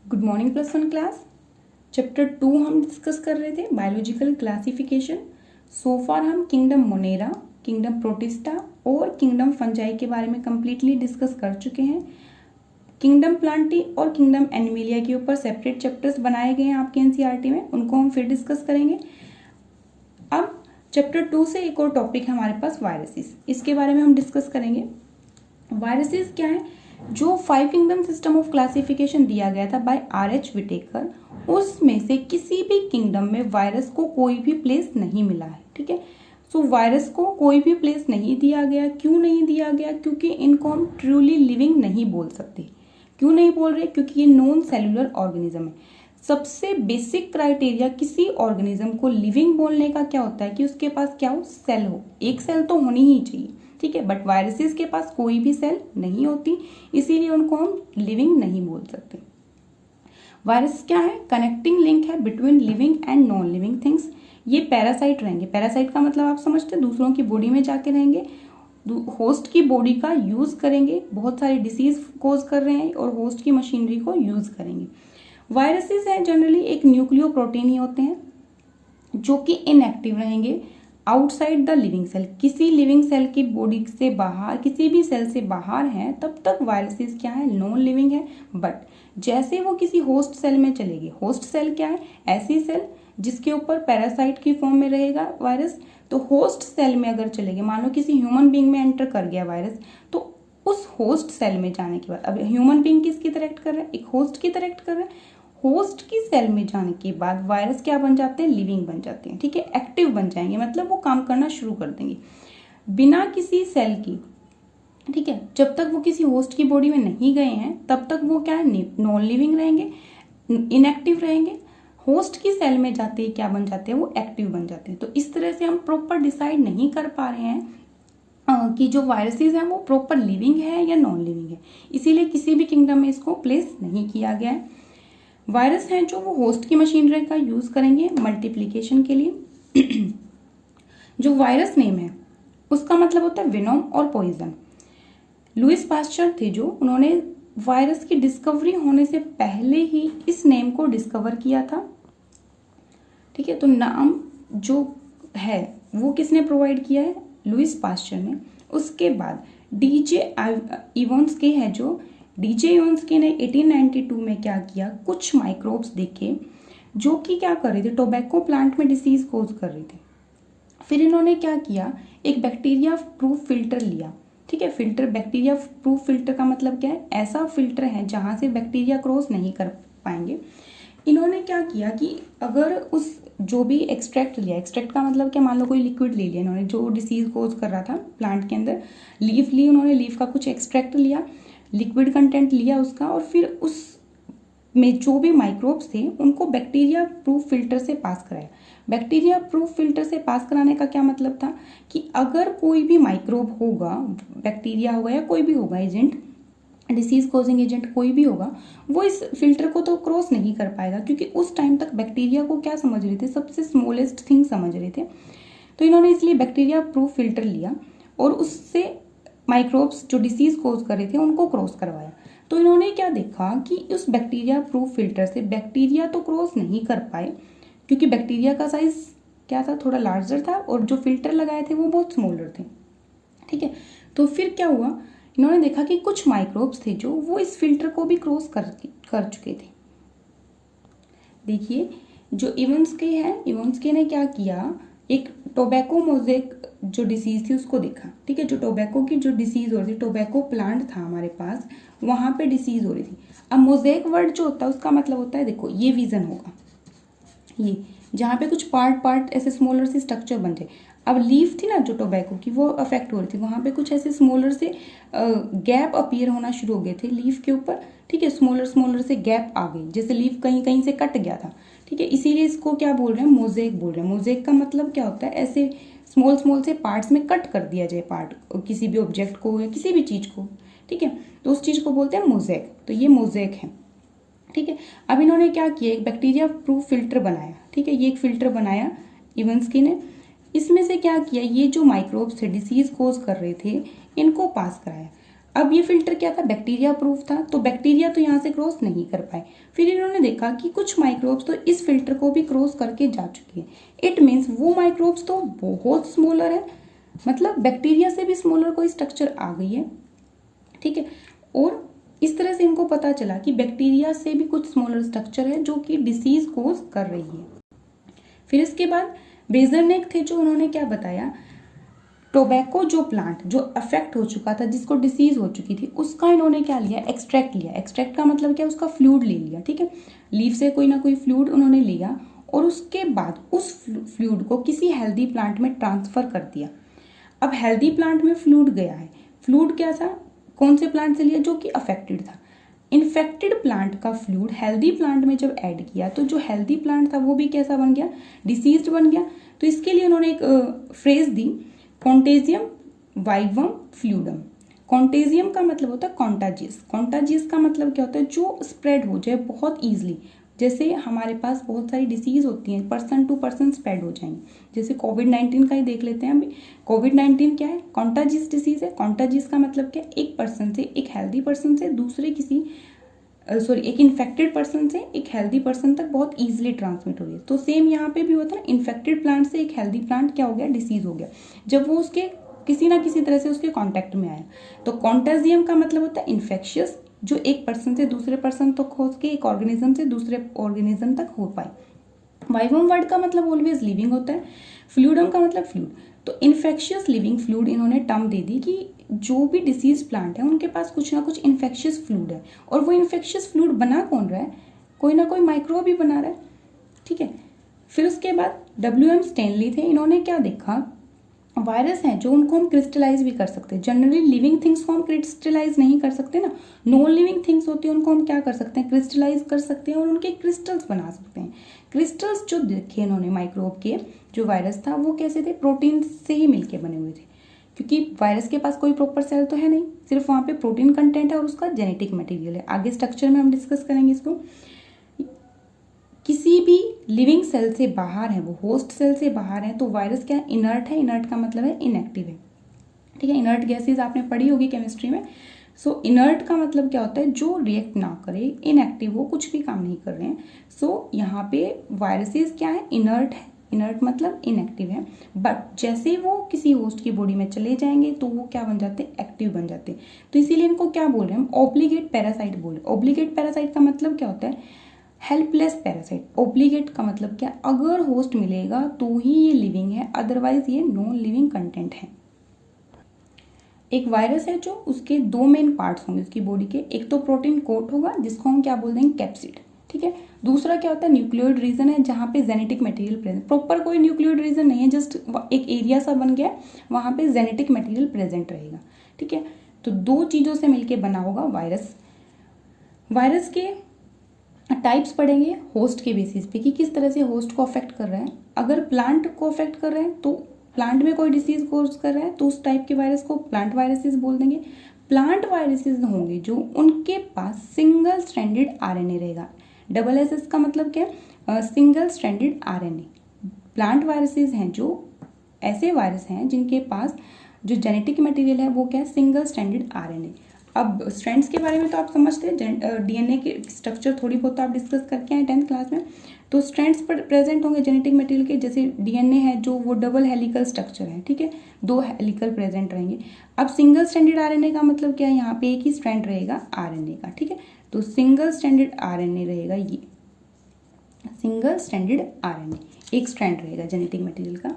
Good morning plus one class. Chapter 2 हम discuss कर रहे थे बायोलॉजिकल क्लासिफिकेशन। सो फार हम किंगडम मोनेरा, किंगडम प्रोटिस्टा और किंगडम फंजाई के बारे में कंप्लीटली डिस्कस कर चुके हैं। किंगडम प्लांटी और किंगडम एनिमेलिया के ऊपर सेपरेट चैप्टर्स बनाए गए हैं आपके एनसीईआरटी में, उनको हम फिर डिस्कस करेंगे। अब चैप्टर 2 से एक और टॉपिक है हमारे पास वायरसेस, इसके बारे में हम डिस्कस करेंगे। वायरसेस क्या है? जो 5 किंगडम सिस्टम ऑफ क्लासिफिकेशन दिया गया था बाय आर.एच. विटेकर, उसमें से किसी भी किंगडम में वायरस को कोई भी प्लेस नहीं मिला है। ठीक है, सो वायरस को कोई भी प्लेस नहीं दिया गया। क्यों नहीं दिया गया? क्योंकि इनको हम ट्रूली लिविंग नहीं बोल सकते। क्यों नहीं बोल रहे? क्योंकि ये नॉन सेलुलर ऑर्गेनिज्म है। सबसे बेसिक क्राइटेरिया किसी ऑर्गेनिज्म को लिविंग बोलने का क्या होता है कि उसके पास क्या हो? सेल हो। एक सेल तो होनी ही चाहिए। ठीक है, बट वायरसेस के पास कोई भी सेल नहीं होती, इसीलिए उनको हम लिविंग नहीं बोल सकते। वायरस क्या है? कनेक्टिंग लिंक है between living and non living things. ये पैरासाइट रहेंगे। पैरासाइट का मतलब आप समझते हैं, दूसरों की बॉडी में जाके रहेंगे, होस्ट की बॉडी का यूज करेंगे, बहुत सारी डिसीज कोज कर रहे हैं और होस्ट की मशीनरी को यूज करेंगे। वायरसेस हैं जनरली एक न्यूक्लियो प्रोटीन ही होते हैं जो कि इनएक्टिव रहेंगे आउटसाइड द लिविंग सेल। किसी लिविंग सेल की बॉडी से बाहर, किसी भी सेल से बाहर हैं, तब तक वायरसेस क्या है? नॉन लिविंग है। बट जैसे वो किसी होस्ट सेल में चलेगी, होस्ट सेल क्या है? ऐसी सेल जिसके ऊपर पैरासाइट की फॉर्म में रहेगा वायरस। तो होस्ट सेल में अगर चलेगी, मान लो किसी ह्यूमन बीइंग में एंटर कर गया वायरस, तो उस होस्ट सेल में जाने के बाद, अब ह्यूमन बीइंग किसकी तरह एक्ट कर रहा है? एक होस्ट की तरह एक्ट कर रहा है। होस्ट की सेल में जाने के बाद वायरस क्या बन जाते हैं? लिविंग बन जाते हैं। ठीक है, एक्टिव बन जाएंगे, मतलब वो काम करना शुरू कर देंगे बिना किसी सेल की। ठीक है, जब तक वो किसी होस्ट की बॉडी में नहीं गए हैं तब तक वो क्या है? नॉन लिविंग रहेंगे, इनएक्टिव रहेंगे। होस्ट की सेल में जाते ही क्या बन जाते हैं? वो एक्टिव बन जाते हैं। तो इस तरह से हम प्रॉपर डिसाइड नहीं कर पा रहे हैं कि जो वायरसेस हैं वो प्रॉपर लिविंग है या नॉन लिविंग है, इसीलिए किसी भी किंगडम में इसको प्लेस नहीं किया गया है। वायरस हैं जो वो होस्ट की मशीनरी का यूज करेंगे मल्टीप्लिकेशन के लिए। जो वायरस नेम है उसका मतलब होता है वेनोम और पॉइजन। लुइस पास्चर थे जो, उन्होंने वायरस की डिस्कवरी होने से पहले ही इस नेम को डिस्कवर किया था। ठीक है, तो नाम जो है वो किसने प्रोवाइड किया है? लुइस पास्चर ने। उसके बाद डीजे इवोन्स्की है जो, डीजे इवोन्स्की ने 1892 में क्या किया? कुछ माइक्रोब्स देखे जो कि क्या कर रहे थे? टोबैको प्लांट में डिसीज कोज कर रहे थे। फिर इन्होंने क्या किया? एक बैक्टीरिया प्रूफ फिल्टर लिया। ठीक है, फिल्टर, बैक्टीरिया प्रूफ फिल्टर का मतलब क्या है? ऐसा फिल्टर है जहां से बैक्टीरिया क्रॉस नहीं कर पाएंगे। इन्होंने क्या किया कि अगर उस जो भी एक्सट्रैक्ट लिया, एक्सट्रैक्ट का मतलब क्या? मान लो कोई लिक्विड ले लिया इन्होंने जो डिसीज कोज कर रहा था प्लांट के अंदर, लीफ ली उन्होंने, लीफ का कुछ एक्सट्रैक्ट लिया, लिक्विड कंटेंट लिया उसका, और फिर उस में जो भी माइक्रोब्स थे उनको बैक्टीरिया प्रूफ फिल्टर से पास कराया। बैक्टीरिया प्रूफ फिल्टर से पास कराने का क्या मतलब था कि अगर कोई भी माइक्रोब होगा, बैक्टीरिया होगा या कोई भी होगा एजेंट, डिसीज कॉजिंग एजेंट कोई भी होगा, वो इस फिल्टर को तो क्रॉस नहीं कर पाएगा, क्योंकि उस टाइम तक बैक्टीरिया को क्या समझ रहे थे? सबसे स्मॉलेस्ट थिंग समझ रहे थे। तो इन्होंने इसलिए बैक्टीरिया प्रूफ फिल्टर लिया और उससे माइक्रोब्स जो डिसीज कोज कर रहे थे उनको क्रॉस करवाया। तो इन्होंने क्या देखा कि उस बैक्टीरिया प्रूफ फिल्टर से बैक्टीरिया तो क्रॉस नहीं कर पाए, क्योंकि बैक्टीरिया का साइज क्या था? थोड़ा लार्जर था, और जो फिल्टर लगाए थे वो बहुत स्मॉलर थे। ठीक है, तो फिर क्या हुआ? इन्होंने देखा कि कुछ माइक्रोब्स थे जो वो इस फिल्टर को भी क्रॉस कर चुके थे। देखिए, जो इवोन्स्की है, इवोन्स्की ने क्या किया? एक टोबैको मोज़ेक जो डिसीज थी उसको देखा। ठीक है, जो टोबैको की जो डिसीज हो रही थी, टोबैको प्लांट था हमारे पास, वहां पे डिसीज हो रही थी। अब मोज़ेक वर्ड जो होता है उसका मतलब होता है, देखो ये विजन होगा, ये जहाँ पे कुछ पार्ट पार्ट ऐसे स्मॉलर से स्ट्रक्चर बन जाए। अब लीफ थी ना जो टोबैको की, वो अफेक्ट हो रही थी, वहाँ पे कुछ ऐसे स्मॉलर से गैप अपीयर होना शुरू हो गए थे लीफ के ऊपर। ठीक है, स्मॉलर स्मॉलर से गैप आ गई, जैसे लीफ कहीं कहीं से कट गया था। ठीक है, इसीलिए इसको क्या बोल रहे हैं? मोज़ेक बोल रहे हैं। मोज़ेक का मतलब क्या होता है? ऐसे स्मॉल स्मॉल से पार्ट्स में कट कर दिया जाए पार्ट, किसी भी ऑब्जेक्ट को या किसी भी चीज़ को। ठीक है, तो उस चीज़ को बोलते हैं मोज़ेक। तो ये मोज़ेक है। ठीक है, अब इन्होंने क्या किया? एक बैक्टीरिया प्रूफ फिल्टर बनाया। ठीक है, ये एक फिल्टर बनाया इवोन्स्की ने। इसमें से क्या किया? ये जो माइक्रोब्स थे डिसीज कोज कर रहे थे, इनको पास कराया। अब ये फिल्टर क्या था, बैक्टीरिया प्रूफ था, तो बैक्टीरिया तो यहाँ से क्रॉस नहीं कर पाए। फिर इन्होंने देखा कि कुछ माइक्रोब्स तो इस फिल्टर को भी क्रॉस करके जा चुके हैं। इट मीन्स वो माइक्रोब्स तो बहुत स्मॉलर है, मतलब बैक्टीरिया से भी स्मॉलर कोई स्ट्रक्चर आ गई है, ठीक है। और इस तरह से इनको पता चला कि बैक्टीरिया से भी कुछ स्मॉलर स्ट्रक्चर है जो कि डिसीज कोज कर रही है। फिर इसके बाद ब्रेजरनेक थे, जो उन्होंने क्या बताया, टोबैको जो प्लांट जो अफेक्ट हो चुका था, जिसको डिसीज हो चुकी थी, उसका इन्होंने क्या लिया, एक्सट्रैक्ट लिया। एक्सट्रैक्ट का मतलब क्या, उसका फ्लूइड ले लिया, ठीक है। लीफ से कोई ना कोई फ्लूइड उन्होंने लिया और उसके बाद उस फ्लूइड को किसी हेल्दी प्लांट में ट्रांसफर कर दिया। अब हेल्दी प्लांट में फ्लूइड गया है, फ्लूइड क्या था, कौन से प्लांट से लिया, जो कि अफेक्टेड था। इन्फेक्टेड प्लांट का फ्लूइड हेल्दी प्लांट में जब ऐड किया तो जो हेल्दी प्लांट था वो भी कैसा बन गया, डिसीज्ड बन गया। तो इसके लिए उन्होंने एक फ्रेज दी, कॉन्टेजियम वाइवम फ्लूइडम। कॉन्टेजियम का मतलब होता है कॉन्टाजियस। कॉन्टाजियस का मतलब क्या होता है, जो स्प्रेड हो जाए बहुत ईजिली। जैसे हमारे पास बहुत सारी डिसीज होती हैं, पर्सन टू पर्सन स्प्रेड हो जाएंगे। जैसे कोविड-19 का ही देख लेते हैं अभी। कोविड-19 क्या है, कॉन्टाजियस डिसीज है। कॉन्टाजियस का मतलब क्या, एक पर्सन से, एक हेल्दी पर्सन से दूसरे किसी एक इन्फेक्टेड पर्सन से एक हेल्दी पर्सन तक बहुत इजीली ट्रांसमिट हो रही है। तो सेम यहाँ पे भी होता है ना, इन्फेक्टेड प्लांट से एक हेल्दी प्लांट क्या हो गया, डिसीज हो गया, जब वो उसके किसी ना किसी तरह से उसके कांटेक्ट में आया। तो कॉन्टेजियम का मतलब होता है इन्फेक्शियस, जो एक पर्सन से दूसरे पर्सन तक हो सके, एक ऑर्गेनिज्म से दूसरे ऑर्गेनिज्म तक हो पाए। वाइवम वर्ड का मतलब ऑलवेज लिविंग होता है, फ्लूइडम का मतलब फ्लूइड। तो इन्फेक्शियस लिविंग फ्लूइड इन्होंने टर्म दे दी कि जो भी डिसीज प्लांट है उनके पास कुछ ना कुछ इन्फेक्शियस फ्लूइड है। और वो इन्फेक्शियस फ्लूइड बना कौन रहा है, कोई ना कोई माइक्रोब ही बना रहा है, ठीक है। फिर उसके बाद WM स्टैनली थे, इन्होंने क्या देखा, वायरस हैं जो उनको हम क्रिस्टलाइज भी कर सकते हैं। जनरली लिविंग थिंग्स को हम क्रिस्टलाइज नहीं कर सकते ना, नॉन लिविंग थिंग्स होती है उनको हम क्या कर सकते हैं, क्रिस्टलाइज कर सकते हैं और उनके क्रिस्टल्स बना सकते हैं। क्रिस्टल्स जो देखे इन्होंने माइक्रोब के, जो वायरस था वो कैसे थे, प्रोटीन से ही मिलके बने हुए थे, क्योंकि वायरस के पास कोई प्रॉपर सेल तो है नहीं, सिर्फ वहाँ पे प्रोटीन कंटेंट है और उसका जेनेटिक मटेरियल है। आगे स्ट्रक्चर में हम डिस्कस करेंगे इसको। किसी भी लिविंग सेल से बाहर है, वो होस्ट सेल से बाहर है, तो वायरस क्या इनर्ट है। इनर्ट का मतलब है इनएक्टिव है, ठीक है। इनर्ट गैसेज आपने पढ़ी होगी केमिस्ट्री में। सो इनर्ट का मतलब क्या होता है, जो रिएक्ट ना करे, इनएक्टिव हो, कुछ भी काम नहीं कर रहे हैं। सो यहाँ पे वायरसेस क्या है, इनर्ट है। इनर्ट मतलब इनएक्टिव है, बट जैसे वो किसी होस्ट की बॉडी में चले जाएंगे तो वो क्या बन जाते हैं, एक्टिव बन जाते हैं। तो इसीलिए इनको क्या बोल रहे हैं हम, ऑब्लिगेट पैरासाइट बोल रहे हैं। ऑब्लिगेट पैरासाइट का मतलब क्या होता है, हेल्पलेस पैरासाइट। ऑब्लिगेट का मतलब क्या, अगर होस्ट मिलेगा तो ही ये लिविंग है, अदरवाइज ये नॉन लिविंग कंटेंट है। एक वायरस है जो उसके दो मेन पार्ट्स होंगे उसकी बॉडी के, एक तो प्रोटीन कोट होगा जिसको हम क्या बोल देंगे, कैप्सिड, ठीक है। दूसरा क्या होता है, न्यूक्लियोइड रीजन है, जहाँ पे जेनेटिक मटेरियल प्रेजेंट। प्रॉपर कोई न्यूक्लियोइड रीजन नहीं है, जस्ट एक एरिया सा बन गया, वहाँ पे जेनेटिक मटेरियल प्रेजेंट रहेगा, ठीक है। तो दो चीज़ों से मिलके बना होगा वायरस। वायरस के टाइप्स पढ़ेंगे होस्ट के बेसिस पे कि किस तरह से होस्ट को अफेक्ट कर रहा है। अगर प्लांट को अफेक्ट कर रहे हैं तो प्लांट में कोई डिसीज कोज कर रहा है तो उस टाइप के वायरस को प्लांट वायरसेस बोल देंगे। प्लांट वायरसेस होंगे जो उनके पास सिंगल स्ट्रैंडेड आरएनए रहेगा। डबल एसएस का मतलब क्या है, single stranded RNA. Plant viruses हैं जो ऐसे वायरस हैं जिनके पास जो जेनेटिक मटेरियल है वो क्या है, सिंगल स्ट्रैंडेड आरएनए। अब स्ट्रैंड्स के बारे में तो आप समझते हैं, डीएनए के स्ट्रक्चर थोड़ी बहुत तो आप डिस्कस करके आए 10th क्लास में। तो स्ट्रैंड्स पर प्रेजेंट होंगे जेनेटिक मटेरियल के, जैसे डीएनए है जो वो डबल हेलिकल स्ट्रक्चर है, ठीक है, दो हेलिकल प्रेजेंट रहेंगे। अब सिंगल स्ट्रैंडेड आरएनए का मतलब क्या है, यहाँ पे एक ही स्ट्रैंड रहेगा आरएनए का, ठीक है। तो सिंगल स्ट्रैंडेड आरएनए रहेगा, ये सिंगल स्ट्रैंडेड आरएनए, एक स्ट्रैंड रहेगा जेनेटिक मटेरियल का।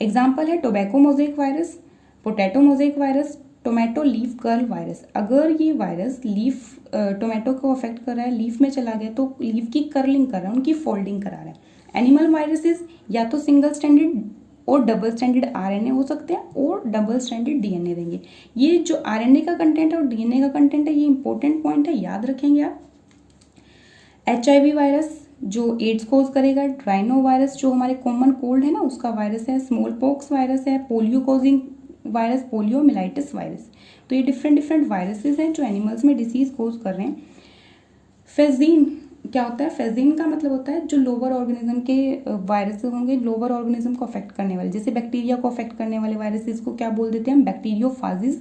एग्जाम्पल है tobacco mosaic virus, potato mosaic virus, tomato leaf curl virus. अगर ये वायरस लीफ टोमेटो को अफेक्ट कर रहा है, लीफ में चला गया तो लीफ की कर्लिंग कर रहा है, उनकी फोल्डिंग करा रहा है। एनिमल वायरसेस या तो सिंगल स्ट्रैंडेड और डबल स्ट्रैंडेड आरएनए हो सकते हैं और डबल स्ट्रैंडेड डीएनए देंगे। ये जो आरएनए का कंटेंट है और डीएनए का कंटेंट है, ये इंपॉर्टेंट पॉइंट है, याद रखेंगे आप। HIV वायरस जो एड्स कोज करेगा, राइनो वायरस जो हमारे कॉमन कोल्ड है ना उसका वायरस है, स्मॉल पॉक्स वायरस है, पोलियो कोजिंग वायरस, पोलियोमिलाइटिस वायरस। तो ये डिफरेंट वायरसेस हैं जो एनिमल्स में डिसीज कोज कर रहे हैं। फेजीन क्या होता है, फेजीन का मतलब होता है जो लोअर ऑर्गेनिज्म के वायरस होंगे, लोअर ऑर्गेनिज्म को अफेक्ट करने वाले, जैसे बैक्टीरिया को अफेक्ट करने वाले वायरसेस को क्या बोल देते हैं हम, बैक्टीरियोफाजिस।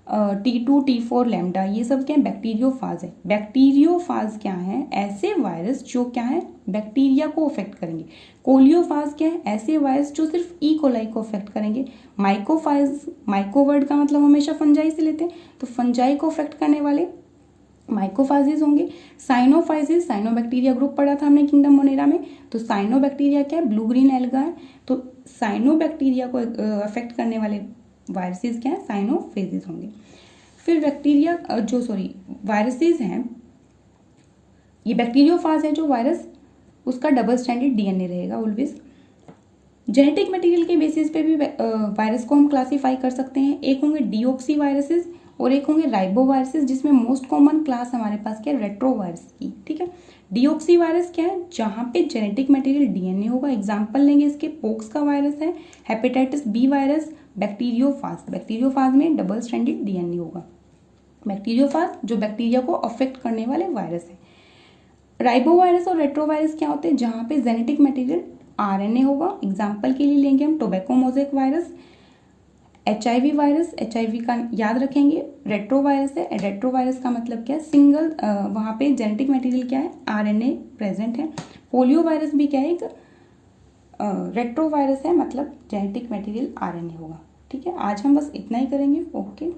T2 T4 लैम्डा, ये सब क्या है, बैक्टीरियोफाज है। बैक्टीरियोफाज क्या है, ऐसे वायरस जो क्या है बैक्टीरिया को अफेक्ट करेंगे। कोलियोफाज क्या है, ऐसे वायरस जो सिर्फ ई कोलाई को अफेक्ट करेंगे। माइकोफाज, माइको वर्ड का मतलब हमेशा फंजाई से लेते हैं, तो फंजाई को अफेक्ट करने वाले माइकोफाजिस होंगे। साइनोफाइजिस, साइनोबैक्टीरिया ग्रुप पढ़ा था हमने किंगडम मोनेरा में, तो साइनोबैक्टीरिया क्या है, ब्लू ग्रीन एल्गा है। तो साइनोबैक्टीरिया को अफेक्ट करने वाले वायरसेस क्या है, साइनोफेजिस होंगे। फिर बैक्टीरिया वायरसेस हैं, ये बैक्टीरियोफाज है जो वायरस, उसका डबल स्ट्रैंडेड डीएनए रहेगा ऑलवेज। जेनेटिक मटेरियल के बेसिस पे भी वायरस को हम क्लासीफाई कर सकते हैं। एक होंगे डीऑक्सी वायरसेस और एक होंगे राइबो वायरसेस, जिसमें मोस्ट कॉमन क्लास हमारे पास क्या है, रेट्रोवायरस की। ठीक है, डीऑक्सी वायरस क्या है, जहाँ पे जेनेटिक मटेरियल डीएनए होगा। एग्जाम्पल लेंगे इसके, पोक्स का वायरस है, hepatitis B virus, bacteriophage. Bacteriophage में डबल स्ट्रैंडेड डीएनए होगा। बैक्टीरियोफाज जो बैक्टीरिया को अफेक्ट करने वाले वायरस है। राइबोवायरस और रेट्रोवायरस क्या होते हैं, जहाँ पे जेनेटिक मटेरियल आरएनए होगा। एग्जाम्पल के लिए लेंगे हम tobacco mosaic virus, HIV virus, HIV का याद रखेंगे। रेट्रोवायरस है, रेट्रोवायरस का मतलब क्या है, सिंगल वहाँ पे जेनेटिक मटेरियल क्या है, आरएनए प्रेजेंट है। पोलियो वायरस भी क्या है, एक रेट्रोवायरस है, मतलब जेनेटिक मटेरियल आरएनए होगा। ठीक है, आज हम बस इतना ही करेंगे। ओके।